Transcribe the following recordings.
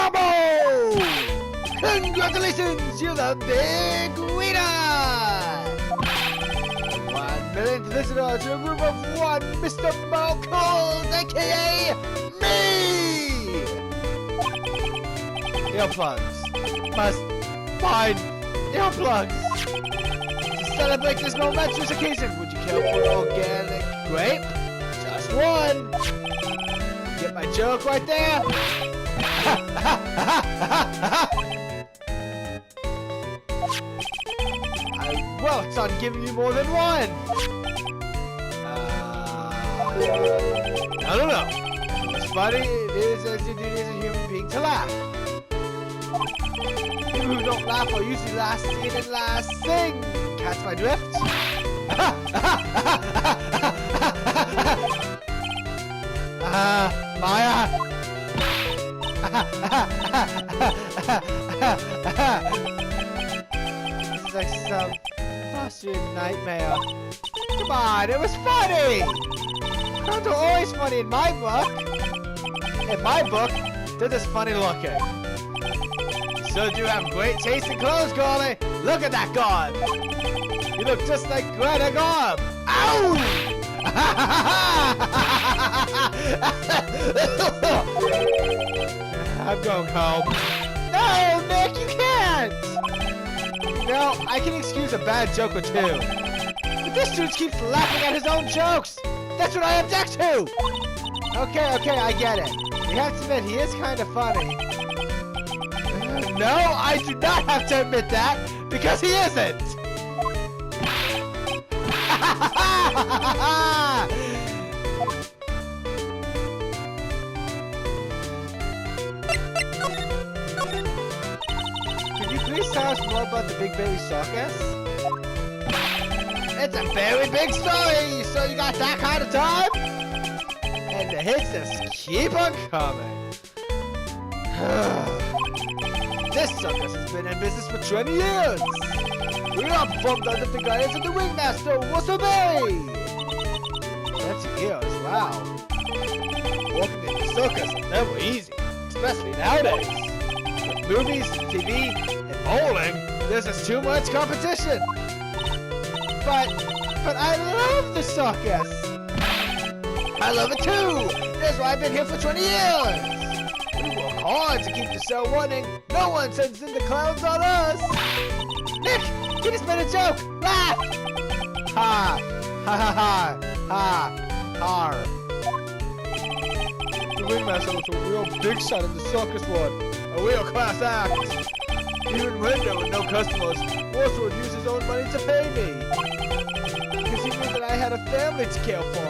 Bravo! Congratulations, you're the big winner! 1 millionth visitor to a group of one, Mr. Malcolm, aka me! Earplugs. Must find earplugs. To celebrate this momentous occasion, would you care for an organic grape? Just one. Get my joke right there? I worked on giving you more than one. I don't know. It's funny, it is as you do as a human being to laugh. People who don't laugh are usually last seen and last sing. Catch my drift? Maya! This is like some Austrian nightmare. Come on, it was funny! Crowds are always funny in my book. In my book, they're just funny looking. You still do have great taste in clothes, Golly. Look at that garb. You look just like Greta Garb. Ow! I'm going home. No, Nick, you can't! No, I can excuse a bad joke or two. But this dude keeps laughing at his own jokes. That's what I object to! Okay, I get it. You have to admit, he is kind of funny. No, I do not have to admit that, because he isn't! Could you please tell us more about the Big Baby Circus? It's a very big story, so you got that kind of time? And the hits just keep on coming. This circus has been in business for 20 years. We are performed under the guidance of the ringmaster, Wasabi! 20 years, wow. Working in the circus is never easy, especially nowadays. With movies, TV, and bowling, there's just too much competition. But I love the circus. I love it too. That's why I've been here for 20 years. We work hard to keep the show running. No one sends in the clowns on us. Nick, you just made a joke. Laugh. Ha. Ha ha ha. Ha. Har. The ringmaster was a real big shot in the circus one. A real class act. Even when there were no customers, Warsaw would use his own money to pay me. Because he knew that I had a family to care for.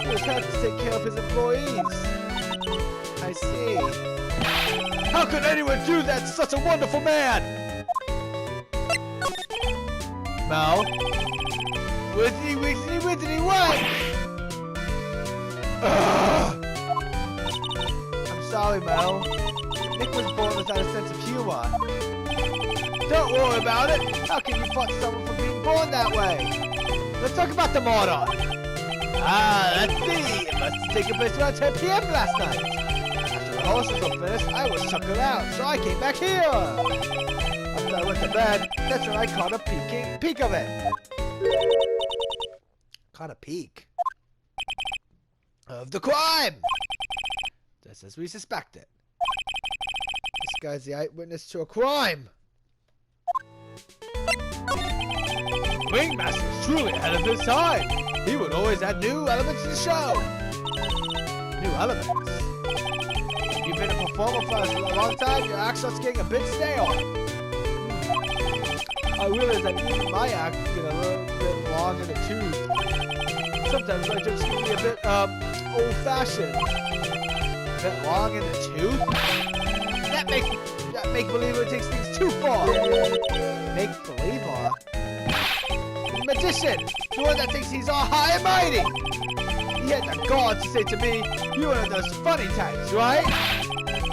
He was happy to take care of his employees. I see. How could anyone do that to such a wonderful man? Mal? Wizzity, what? I'm sorry, Mal. Nick was born without a sense of humor. Don't worry about it. How can you fault someone for being born that way? Let's talk about the murder. Let's see. It must have taken place around 10 p.m. last night. After the horses were finished, I was tuckered out, so I came back here. After I went to bed, that's when I caught a peek of it. Caught a peek of the crime. Just as we suspected. This guy's the eyewitness to a crime. Ringmaster was truly ahead of his time. He would always add new elements to the show. New elements? You've been a performer for a long time, your act starts getting a bit stale. I realize that even my act can get a little bit long in the tooth. Sometimes my jokes can be a bit, old-fashioned. A bit long in the tooth? That make-believer takes things too far. Make-believer? Magician! The one that thinks he's all high and mighty! He had the gall to say to me, "You are those funny types, right?"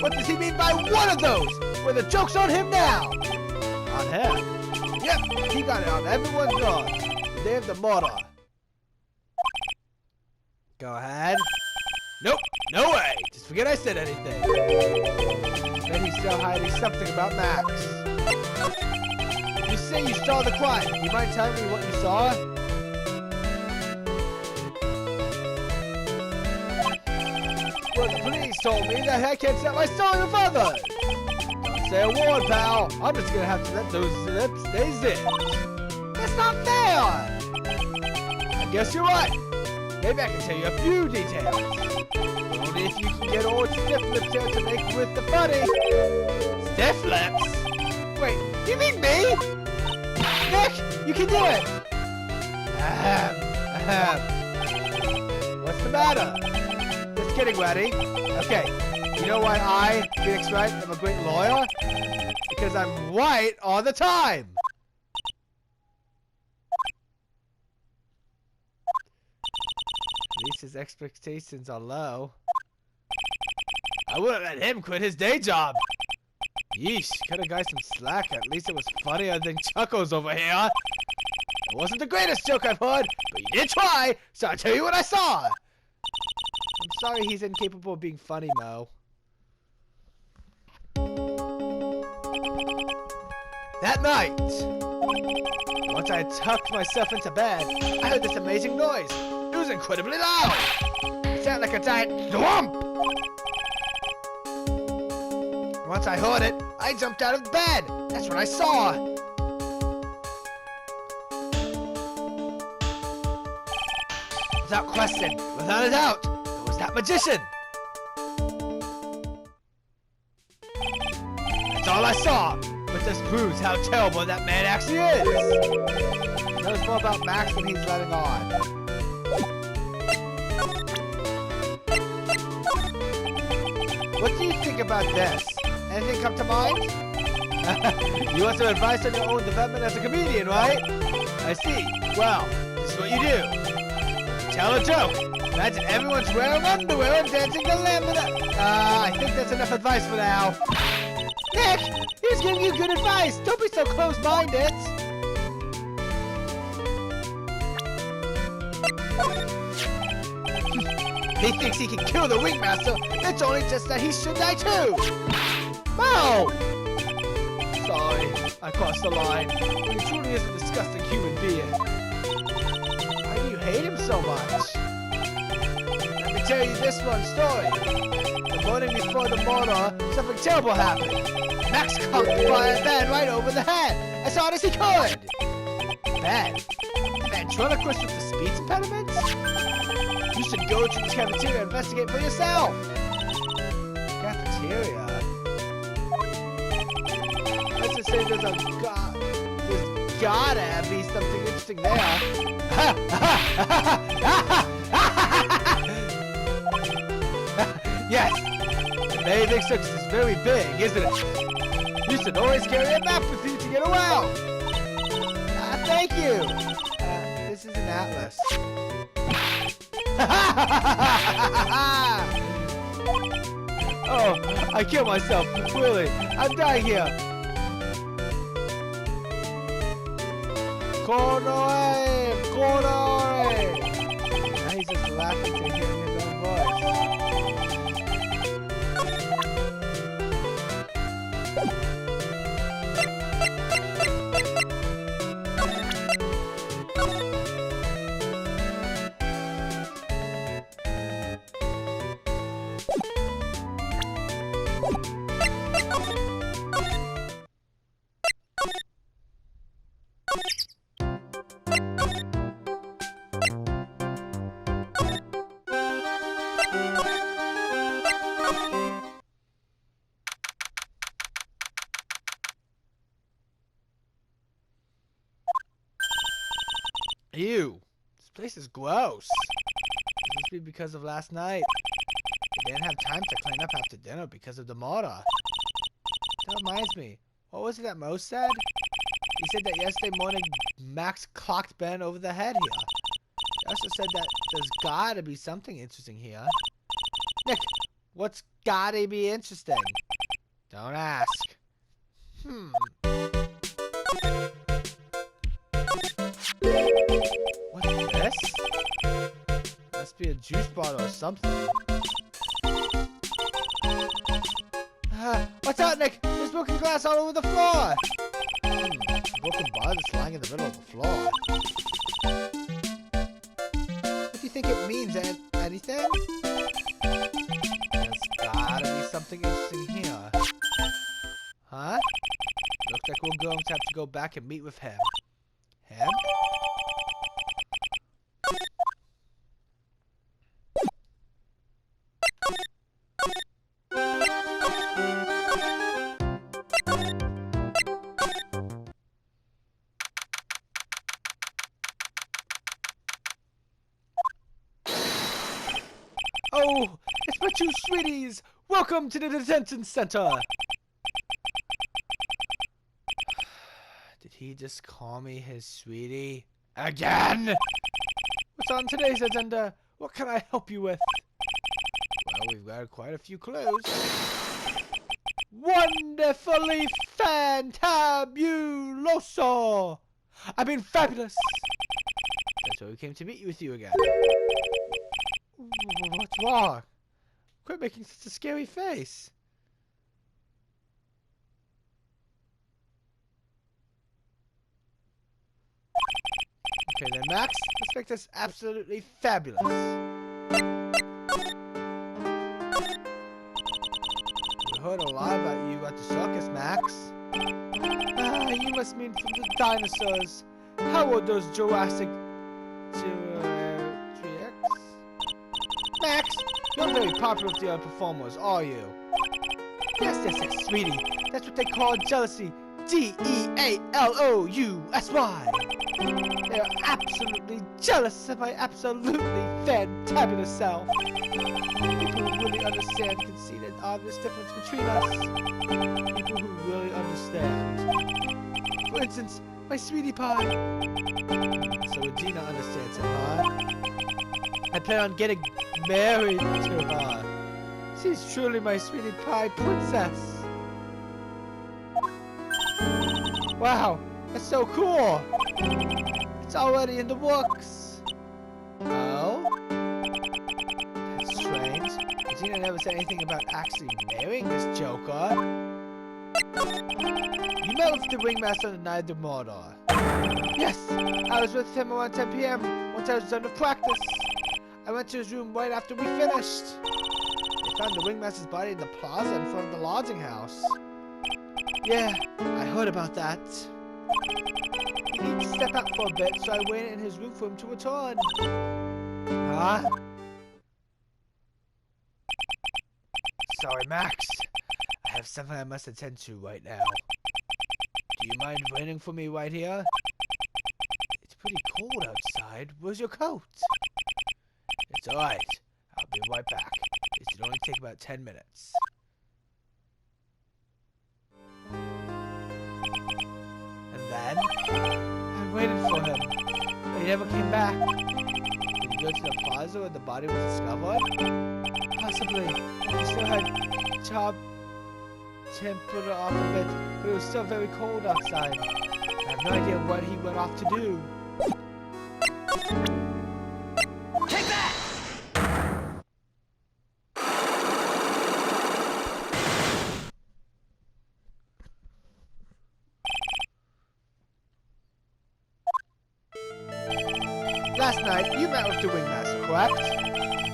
What does he mean by one of those? Well, the joke's on him now! On him? Yep, he got it on everyone's nerves. The day of the murder. Go ahead. Nope, no way. Just forget I said anything. Then he's still hiding something about Max. You say you saw the crime. You mind telling me what you saw? Well, the police told me that I can't set my story with others. Don't say a word, pal. I'm just gonna have to let those lips stay zipped. That's not fair. I guess you're right. Maybe I can tell you a few details. Only if you can get old stiff lips here to make with the funny. Stiff lips? Wait, you mean me? Nick, you can do it. What's the matter? Just kidding, Wrighty. Okay, you know why I, Felix Wright, am a great lawyer? Because I'm right all the time. At least his expectations are low. I wouldn't let him quit his day job. Yeesh, cut a guy some slack. At least it was funnier than Chuckles over here. It wasn't the greatest joke I've heard, but you did try, so I'll tell you what I saw. I'm sorry he's incapable of being funny, Mo. That night, once I had tucked myself into bed, I heard this amazing noise. It was incredibly loud. It sounded like a giant thwomp. Once I heard it, I jumped out of bed. That's what I saw. Without question, without a doubt, it was that magician. That's all I saw, but this proves how terrible that man actually is. He knows more about Max than he's letting on. What do you think about this? Anything come to mind? You want some advice on your own development as a comedian, right? I see. Well, this is what you do. Tell a joke. Imagine everyone's wearing underwear and dancing the lamb. I think that's enough advice for now. Nick, he was giving you good advice. Don't be so close-minded. He thinks he can kill the Wingmaster. It's only just that he should die too. Mo! Sorry, I crossed the line. He truly is a disgusting human being. Why do you hate him so much? Let me tell you this one story. The morning before the murder, something terrible happened. Max conked by a bed right over the head, as hard as he could. Bed? The ventriloquist with the speech impediments? You should go to the cafeteria and investigate for yourself. Cafeteria? Let's just say there's gotta be something interesting there. Yes! The bathing success is very big, isn't it? You should always carry a map with you to get around. Thank you. This is an atlas. Oh, I killed myself. Really, I'm dying here. Konoe! Konoe! Now he's just laughing to hearing his own voice. Ew, this place is gross. It must be because of last night. They didn't have time to clean up after dinner because of the murder. That reminds me, what was it that Mo said? He said that yesterday morning Max clocked Ben over the head here. He also said that there's gotta be something interesting here. Nick, what's gotta be interesting? Don't ask. What's this? Must be a juice bottle or something. What's up, Nick? There's broken glass all over the floor. Broken bottle is lying in the middle of the floor. What do you think it means? Anything? There's gotta be something interesting here. Huh? Looks like we're going to have to go back and meet with him. Him? Oh, it's my two sweeties! Welcome to the detention center! Did he just call me his sweetie? Again? What's on today's agenda? What can I help you with? Well, we've got quite a few clues. Wonderfully fantabuloso! I mean fabulous! That's why we came to meet with you again. What's wrong? Quit making such a scary face. Okay then, Max. Let's make this absolutely fabulous. We heard a lot about you at the circus, Max. Ah, you must mean from the dinosaurs. How were those Jurassic... Max, you're very popular with the other performers, are you? Yes, sweetie. That's what they call jealousy. Dealousy. They are absolutely jealous of my absolutely fantabulous self. People who really understand can see the obvious difference between us. People who really understand. For instance, my sweetie pie. So Regina understands it, huh? I plan on getting married to her. She's truly my sweetie pie princess. Wow, that's so cool. It's already in the works. Oh? That's strange. Regina never said anything about actually marrying this joker. You met with the ringmaster on the night of the murder. Yes, I was with him around 10 p.m. once I was done with practice. I went to his room right after we finished. They found the ringmaster's body in the plaza in front of the lodging house. Yeah, I heard about that. He needed to step out for a bit, so I waited in his room for him to return. Huh? Sorry, Max. I have something I must attend to right now. Do you mind waiting for me right here? It's pretty cold outside. Where's your coat? It's alright. I'll be right back. It should only take about 10 minutes. And then, I waited for him, but he never came back. Did he go to the plaza where the body was discovered? Possibly. He still had temperature off a bit, but it was still very cold outside. I have no idea what he went off to do. Take that! Last night, you met with the ringmaster, correct?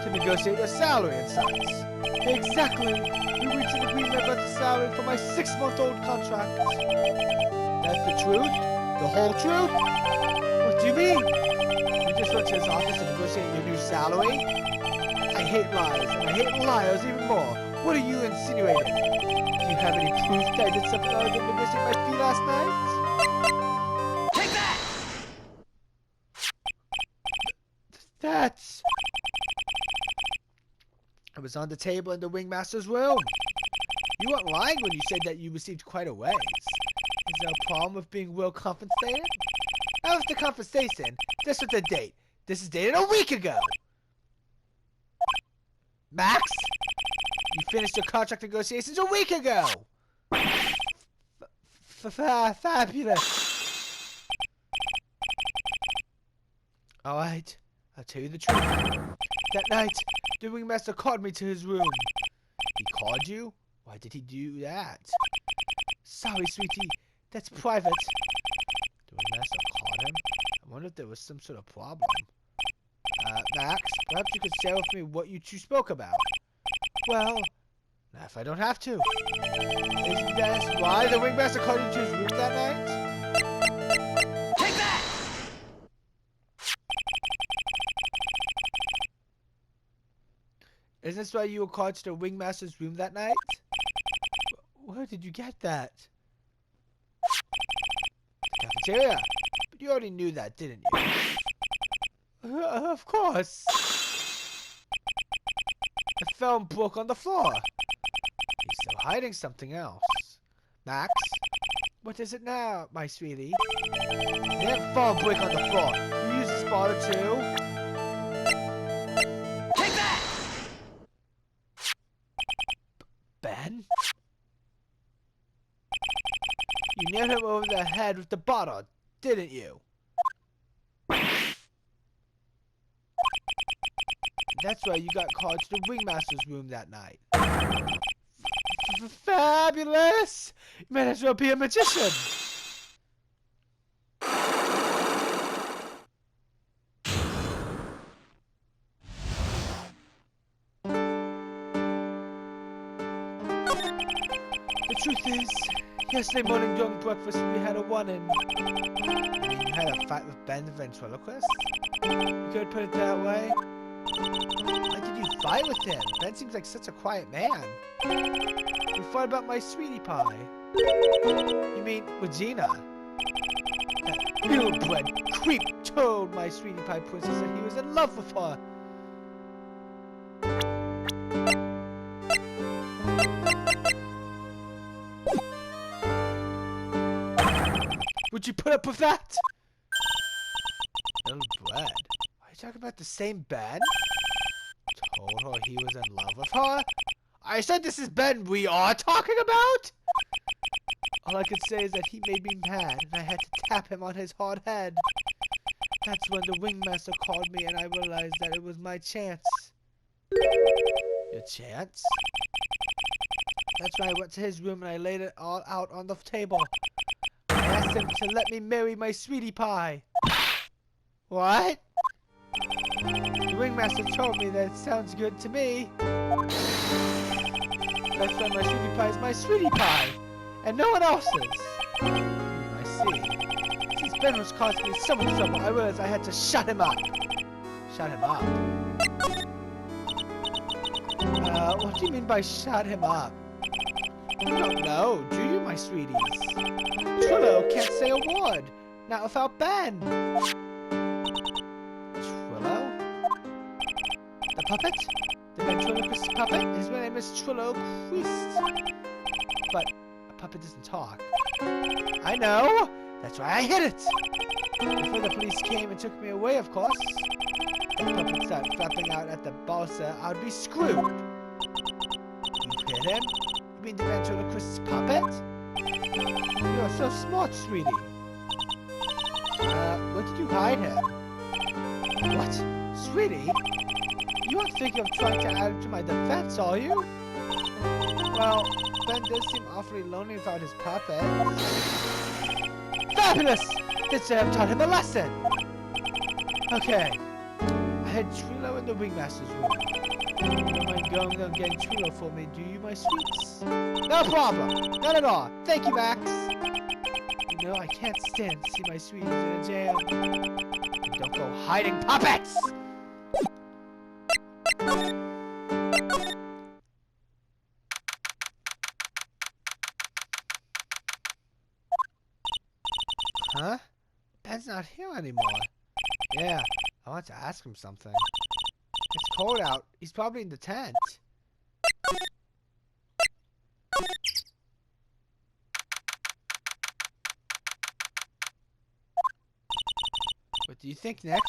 To negotiate your salary and such. Exactly. We reached an agreement about the salary for my 6-month-old contract. That's the truth? The whole truth? What do you mean? You just went to his office to negotiate your new salary? I hate lies, and I hate liars even more. What are you insinuating? Do you have any proof that I did something other than negotiate my fee last night? Take that! That's... It was on the table in the ringmaster's room. You weren't lying when you said that you received quite a raise. Is there a problem with being well compensated? How was the compensation? This was the date. This is dated a week ago. Max? You finished your contract negotiations a week ago. Fabulous. Alright, I'll tell you the truth. That night, the ringmaster called me to his room. He called you? Why did he do that? Sorry, sweetie. That's private. The ringmaster called him? I wonder if there was some sort of problem. Max, perhaps you could share with me what you two spoke about. Well, not if I don't have to. Isn't that why the ringmaster called you to his room that night? Take that! Isn't this why you were called to the ringmaster's room that night? Where did you get that? The cafeteria. But you already knew that, didn't you? Of course. It fell and broke on the floor. He's still hiding something else. Max, what is it now, my sweetie? It didn't fall and break on the floor. You used the spotter too? Take that! Ben? You nailed him over the head with the bottle, didn't you? That's why you got called to the ringmaster's room that night. Fabulous! You might as well be a magician. The truth is, yesterday morning during breakfast we had a run-in. You had a fight with Ben the ventriloquist? You could put it that way. Why did you fight with him? Ben seems like such a quiet man. We fought about my sweetie pie. You mean Regina? That ill-bred creep told my sweetie pie princess that he was in love with her. Would you put up with that? Ill-bred? Are you talking about the same Ben? Told her he was in love with her? I said this is Ben we are talking about? All I could say is that he made me mad and I had to tap him on his hard head. That's when the ringmaster called me and I realized that it was my chance. Your chance? That's why I went to his room and I laid it all out on the table. I asked him to let me marry my sweetie pie. What? The ringmaster told me that it sounds good to me. That's why my sweetie pie is my sweetie pie, and no one else's. I see. Since Ben was causing me so much trouble, I realized I had to shut him up. Shut him up? What do you mean by shut him up? You don't know, do you, my sweeties? Trillo can't say a word, not without Ben. The puppet? The ventriloquist puppet? His name is Trillo Christ. But a puppet doesn't talk. I know! That's why I hid it! Before the police came and took me away, of course. If the puppet started flapping out at the balsa, I'd be screwed. You hid him? You mean the ventriloquist's puppet? You're so smart, sweetie. Where did you hide him? What? Sweetie? You aren't thinking of trying to add to my defense, are you? Well, Ben does seem awfully lonely without his puppet. Fabulous! This should have taught him a lesson! Okay. I had Trillo in the ringmaster's room. You don't mind going and getting Trillo for me, do you, my sweets? No problem! Not at all! Thank you, Max! You know, I can't stand to see my sweeties in a jam. Don't go hiding puppets! Huh? Ben's not here anymore. Yeah, I want to ask him something. It's cold out. He's probably in the tent. What do you think, Nick?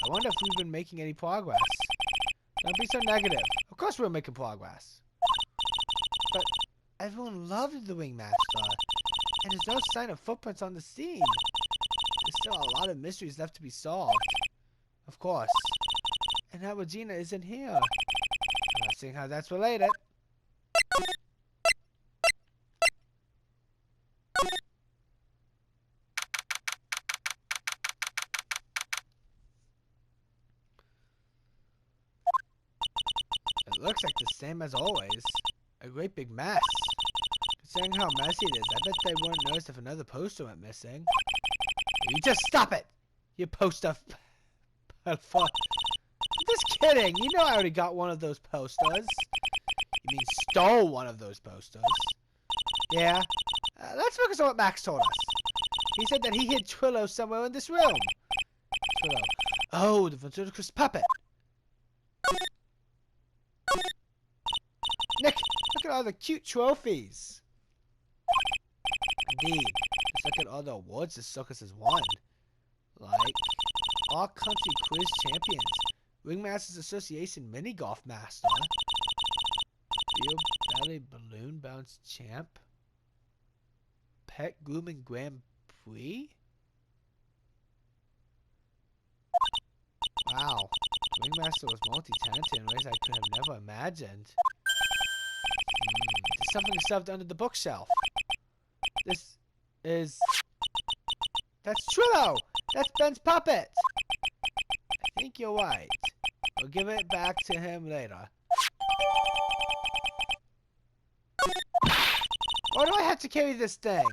I wonder if we've been making any progress. Don't be so negative. Of course we're making progress. But everyone loved the ringmaster. And there's no sign of footprints on the scene. There's still a lot of mysteries left to be solved. Of course. And how Regina isn't here. I'm not seeing how that's related. It looks like the same as always. A great big mess. Considering how messy it is, I bet they wouldn't notice if another poster went missing. You just stop it! You poster... Just kidding! You know I already got one of those posters. You mean stole one of those posters? Yeah. Let's focus on what Max told us. He said that he hid Trillo somewhere in this room. Trillo. Oh, the ventriloquist puppet. Nick, look at all the cute trophies. Indeed. Let's look at all the awards this circus has won. Like, All Country Quiz Champions, Ringmasters Association Mini Golf Master, Field Ballet Balloon Bounce Champ, Pet Grooming Grand Prix? Wow, Ringmaster was multi-talented in ways I could have never imagined. There's something shoved under the bookshelf. This is... That's Trillo! That's Ben's puppet! I think you're right. We'll give it back to him later. Why do I have to carry this thing?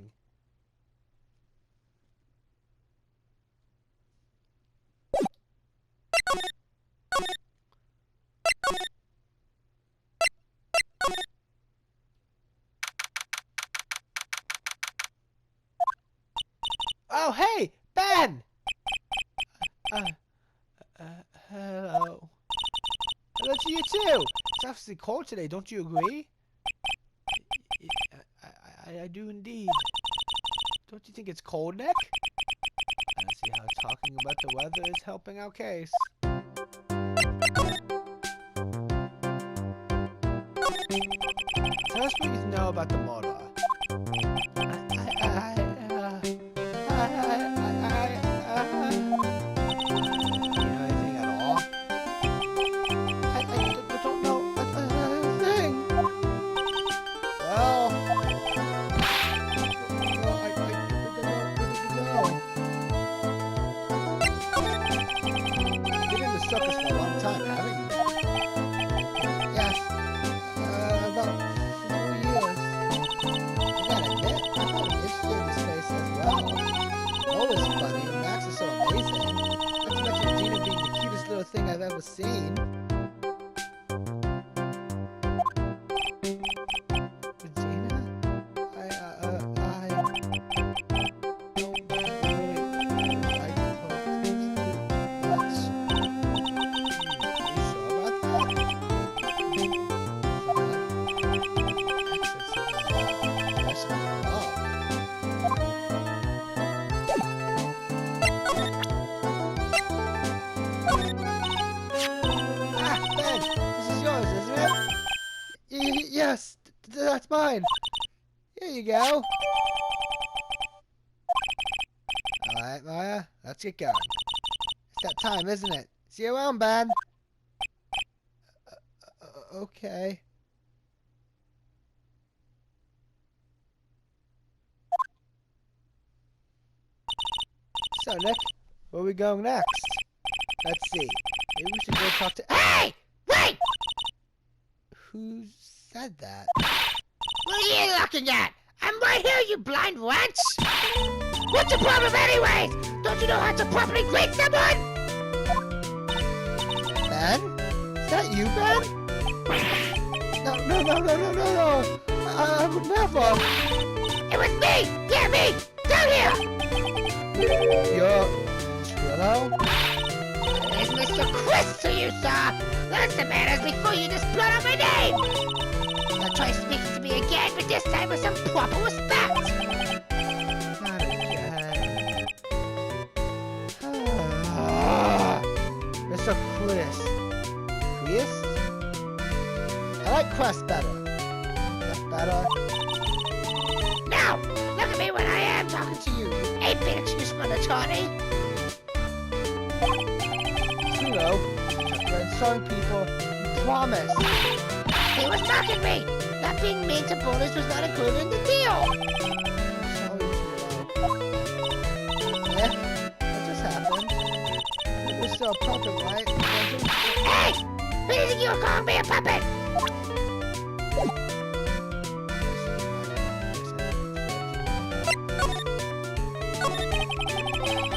Oh, hey! Ben! Hello. Hello to you too! It's obviously cold today, don't you agree? I do indeed. Don't you think it's cold, Nick? I don't see how talking about the weather is helping our case. Tell us what you know about the murder. Thing I've ever seen. Regina? I don't really like much. Are you sure about Yes, that's mine. Here you go. Alright, Maya, let's get going. It's that time, isn't it? See you around, Ben. Okay. So, Nick, where are we going next? Let's see. Maybe we should go talk to... Hey! Wait! Who said that? What are you looking at? I'm right here, you blind wench! What's the problem anyways? Don't you know how to properly greet someone? Ben? Is that you, Ben? No. I would never. It was me! Yeah, me! Down here! You're... Trillo? There's Mr. Chris to you, sir! That's the manners before you just blurt out my name! Now try speaking to me again, but this time with some proper respect! Not again. Mr. Chris. Chris? I like Quest better. That better? Now, look at me when I am talking to you, you 8-bit excuse for an attorney! Trillo. insulting people. You promise. He was mocking me. Not being mean to boners was not included in the deal. Sorry, Trilo. Nick, what just happened? You're still a puppet, right? Hey! Who do you think you were calling me a puppet?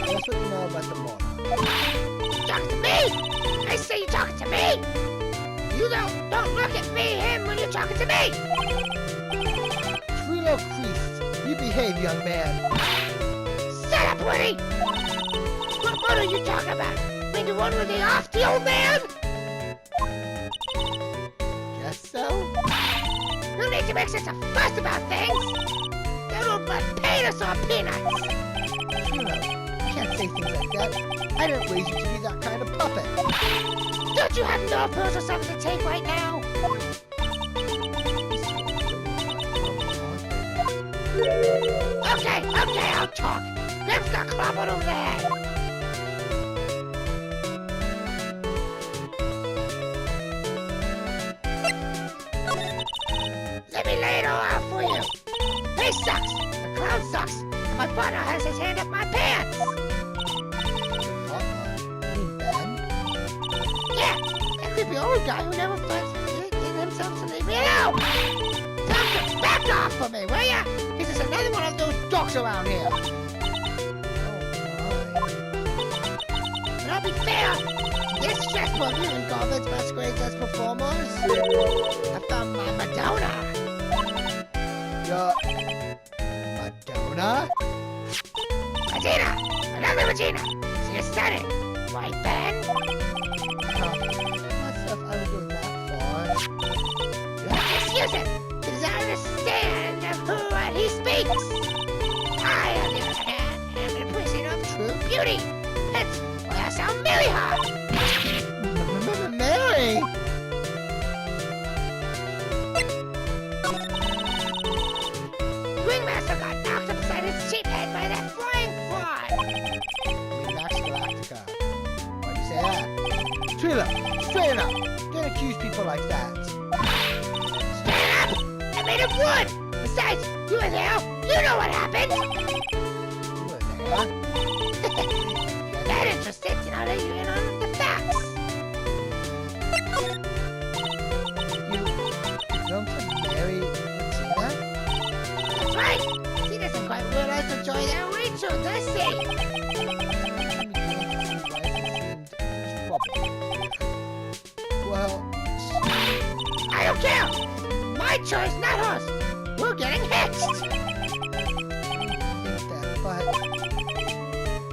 That's what you know about the model. You talking to me? I say you talking to me? You don't look at me, him, when you're talking to me! Trilo Priest, you behave, young man. Shut up, Woody! What are you talking about? I mean the one with the off-the old man? Guess so? No need to make such a fuss about things! That old butt paid us on peanuts! Trilo, you can't say things like that. I didn't raise you to be that kind of puppet. Don't you have no pills or something to take right now? Okay, I'll talk. Grim's got clobbered over the head. Let me lay it all out for you. He sucks. The clown sucks. And my partner has his hand up my pants. Yeah, that creepy old guy who never finds himself to leave me alone. Tell him to back off for me, will ya? He's just another one of those dogs around here. But I'll be fair. This chessboard you and goblins masquerades as performers. I found my Madonna. Your Madonna? Regina! Another Regina! See you stunning. Right, Ben? Myself, I would go that far. You have to excuse him. He does not understand of who and he speaks. I, on the other hand, am an appreciator of true beauty. Hence why I shall marry her. Mary! Ringmaster got knocked upside his sheep head by that flying fraud. Max Galactica. Why'd you say that? Trilo, straighten up! Don't accuse people like that. Straighten up! I made him wood! Besides, you were there. You know what happened. You were there. You're that interested, then I'll let you in on the facts. You going to marry Regina? That's right. He doesn't quite realize the joy that awaits her, does he? Well, I don't care. My choice, not hers. We're getting hitched. I think that,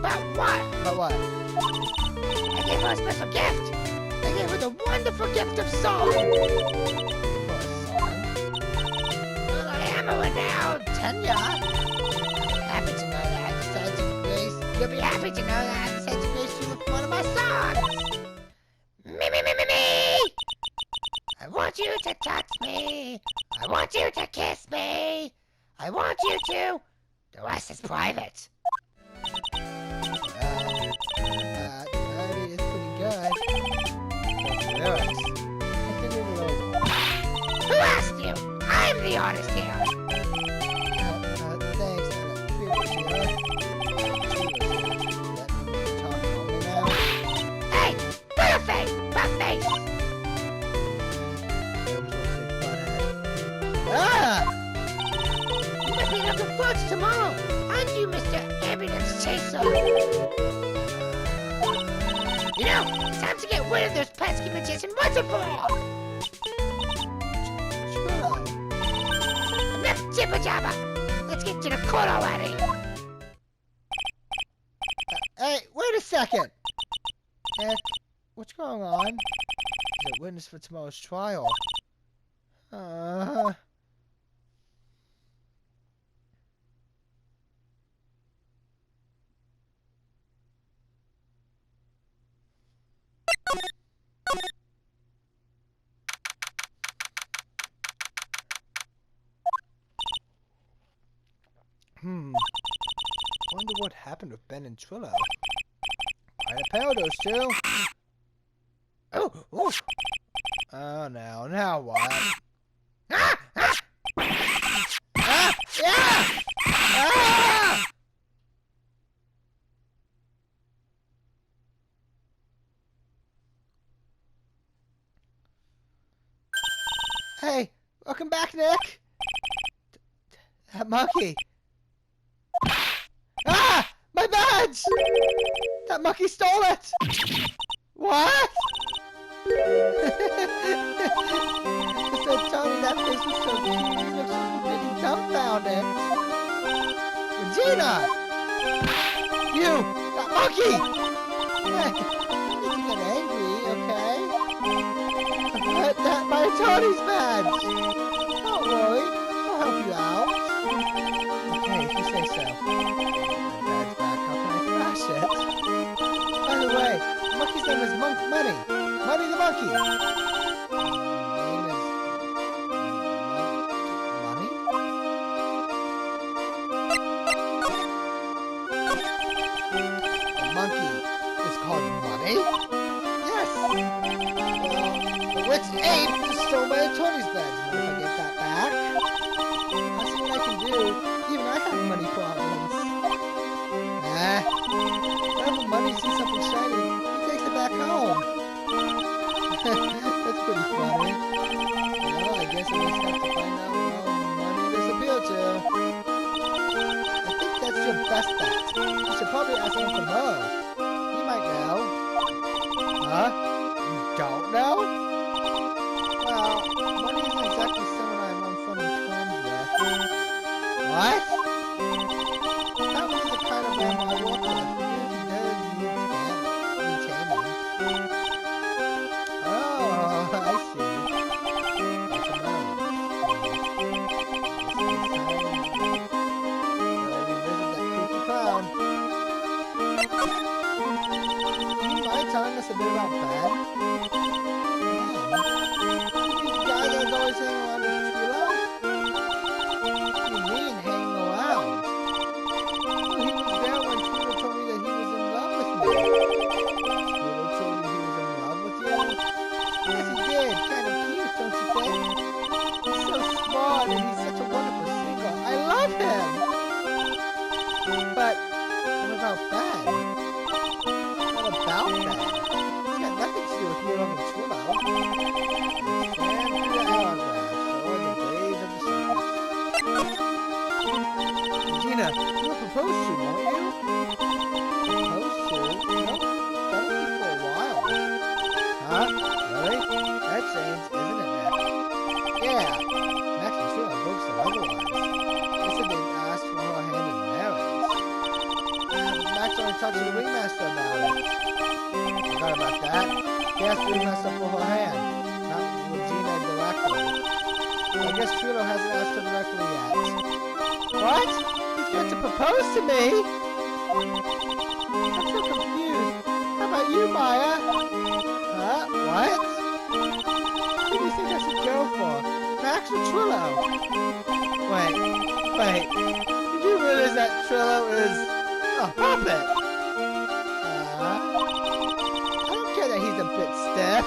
But what? but what? I gave her a special gift. I gave her the wonderful gift of song. For a song? Well, I am her now, Tanya. You'll be happy to know that I decided to grace you with one of my songs. Me. I want you to touch me. I want you to kiss me. I want you to. The rest is private. That melody is pretty good. But the lyrics, I think it will. Who asked you? I'm the artist here. Thanks, Trilo. Hey, Butterface! Ah! You must be looking forward to tomorrow, aren't you, Mr. Evidence Chaser? You know, it's time to get rid of those pesky magician once and for all! Enough jibber-jabber! Let's get to the court already! Hey, wait a second! Nick, what's going on? Is it witness for tomorrow's trial? Wonder what happened with Ben and Trilo. Quite a pair, those two. Oh, Oof. Oh no, now what? Ah! Yeah! Ah! Hey, welcome back, Nick. That monkey. Ah! My badge! That monkey stole it! What? I said, Tony, that face was so cute. You look so completely dumbfounded. Regina! You! That monkey! Hey, you need to get angry, okay? That my Tony's badge! Don't worry, I'll help you out. Okay, if you say so. My badge back, how can I crash it? By the way, the monkey's name is Money. Money the monkey. Name is Money? The monkey is called Money? Yes! Well, the witch ape just stole my Tony's badge. What if I get that back? I'll see what I can do. Even I have money problems. Whenever Money sees something shiny, he takes it back home. That's pretty funny. Well, I guess I just have to find out where Money disappeared to. I think that's your best bet. You should probably ask Uncle Mo. He might know. Huh? You don't know? Well, Money isn't exactly someone I'm on friendly terms with. What? That was the kind of man I work with. Even if he does retain him. Oh, I see. That's a no. Revisit that creepy clown. Do you mind telling us a bit about Ben? The guy that's always hanging around with Trilo? What do you mean, hanging around? Well, he was there when Trilo told me that he was in love with me. Trilo told you he was in love with you? Yes, he did. Kind of cute, don't you think? He's so smart and he's such a wonderful singer. I love him! But, what about Ben? What about Ben? He's got nothing to do with me loving Trilo. Stand through the hourglass, or the days of the circus. Regina, you were proposed to, weren't you? Proposed to? Nope. That was for a while. Huh? Really? That changed, isn't it, Max? Yeah. Max and Trilo both said otherwise. They said they'd asked for her hand in marriage. Max only talked to the ringmaster about it. Forgot about that. He asked the ringmaster for her hand, not Regina directly. I guess Trilo hasn't asked her directly yet. What? He's going to propose to me? I'm so confused. How about you, Maya? Huh? What? Who do you think I should go for? Max or Trilo? Wait. Did you realize that Trilo is a puppet? I don't care that he's a bit stiff.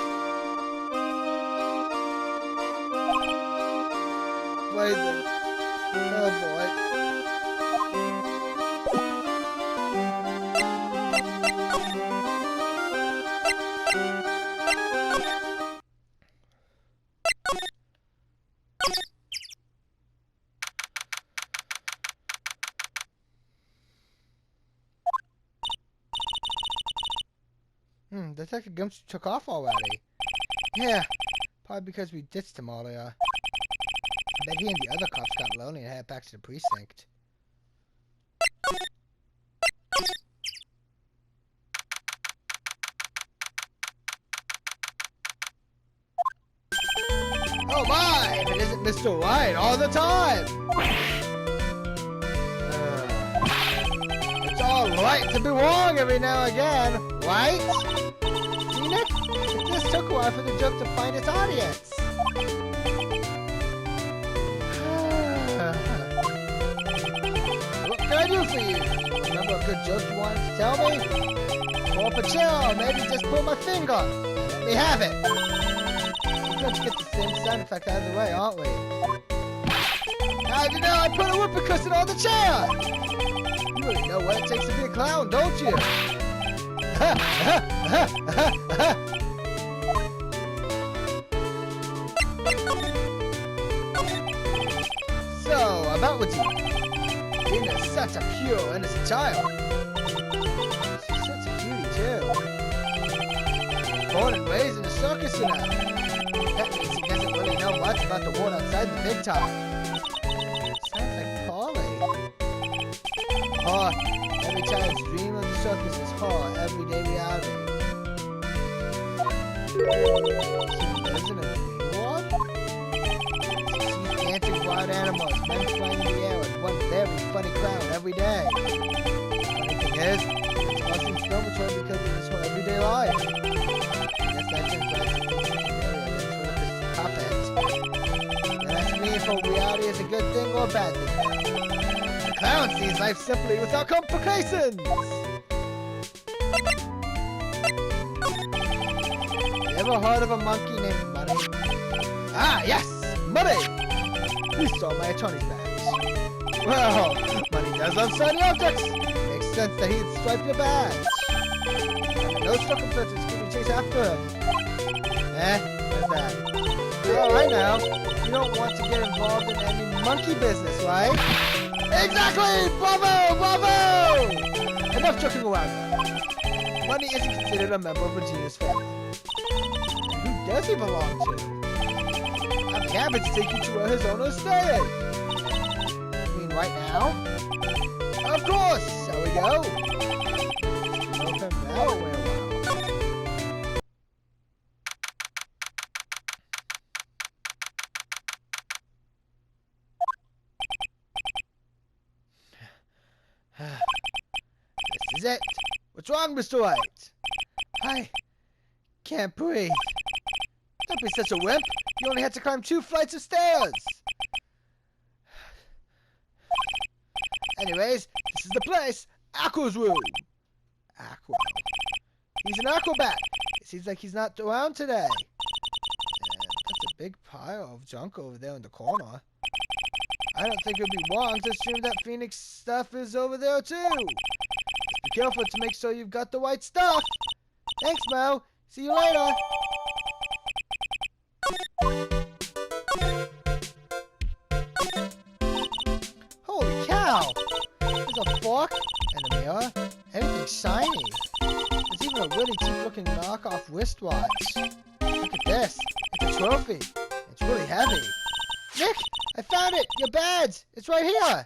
Blazing. Oh boy. Detective Gumps took off already. Yeah, probably because we ditched him earlier. I bet he and the other cops got lonely and headed back to the precinct. Oh my! If it isn't Mr. Wright all the time! It's alright to be wrong every now and again, right? See, Nick? It just took a while for the joke to find its audience. What can I do for you? Remember a good joke you wanted to tell me? 4 a chair or maybe just pull my finger. Let me have it. We're going to get the same sound effect either way, aren't we? How do you know I put a whoopee cushion on the chair? You really know what it takes to be a clown, don't you? So, about with you. Dina's such a pure, innocent child. She's such a cutie, too. Born and raised in a circus, you know. That means he doesn't really know much about the world outside the big time. Sounds like Polly. Oh, every child's dream of the circus is her everyday reality. She lives in a dream world? She sees dancing wild animals, men flying in the air, and one very funny clown every day. Funny thing is, it's awesome film with her because it is her everyday life. I guess that turns right to thinking a puppet. Now ask me if her reality is a good thing or a bad thing now. The clown sees life simply without complications! You ever heard of a monkey named Money? Ah, yes! Money! He stole my attorney's badge. Well, Money does love shiny objects. Makes sense that he'd swipe your badge. Under no circumstances could we chase after him. What's that? Oh, I know. You don't want to get involved in any monkey business, right? Exactly! Bravo! Bravo! Enough joking around now. Money isn't considered a member of Regina's family. And who does he belong to? I'd be happy to take you to where his owner is staying. You mean right now? Of course! Shall we go? Know him now or wait a while? This is it. What's wrong, Mr. Wright? I can't breathe. Don't be such a wimp. You only had to climb 2 flights of stairs. Anyways, this is the place. Aqua's room. Aqua. He's an acrobat. It seems like he's not around today. That's a big pile of junk over there in the corner. I don't think it would be wrong to assume that Phoenix stuff is over there too. Just be careful to make sure you've got the right stuff. Thanks, Mo. See you later. Holy cow! There's a fork and a mirror. Everything's shiny. There's even a really cheap-looking knockoff wristwatch. Look at this. It's a trophy. It's really heavy. Nick! I found it! Your badge! It's right here!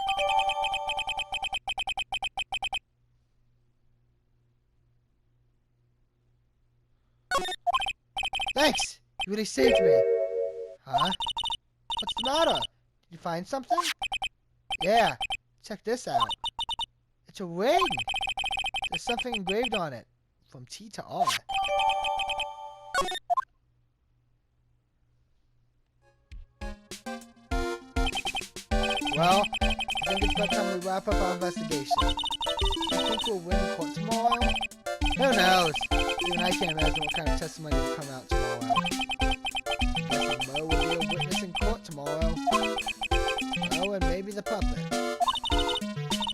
Thanks! You really saved me. Huh? What's the matter? Did you find something? Yeah. Check this out. It's a ring! There's something engraved on it. From T to R. Well, I think it's about time we wrap up our investigation. I think we'll win in court tomorrow. Who knows? Even I can't imagine what kind of testimony will come out tomorrow. Guess Mo will be a witness in court tomorrow. Mo and maybe the puppet.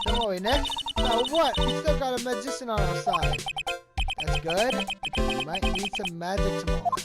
Don't worry, Nick. Oh, what? We still got a magician on our side. That's good, because we might need some magic tomorrow.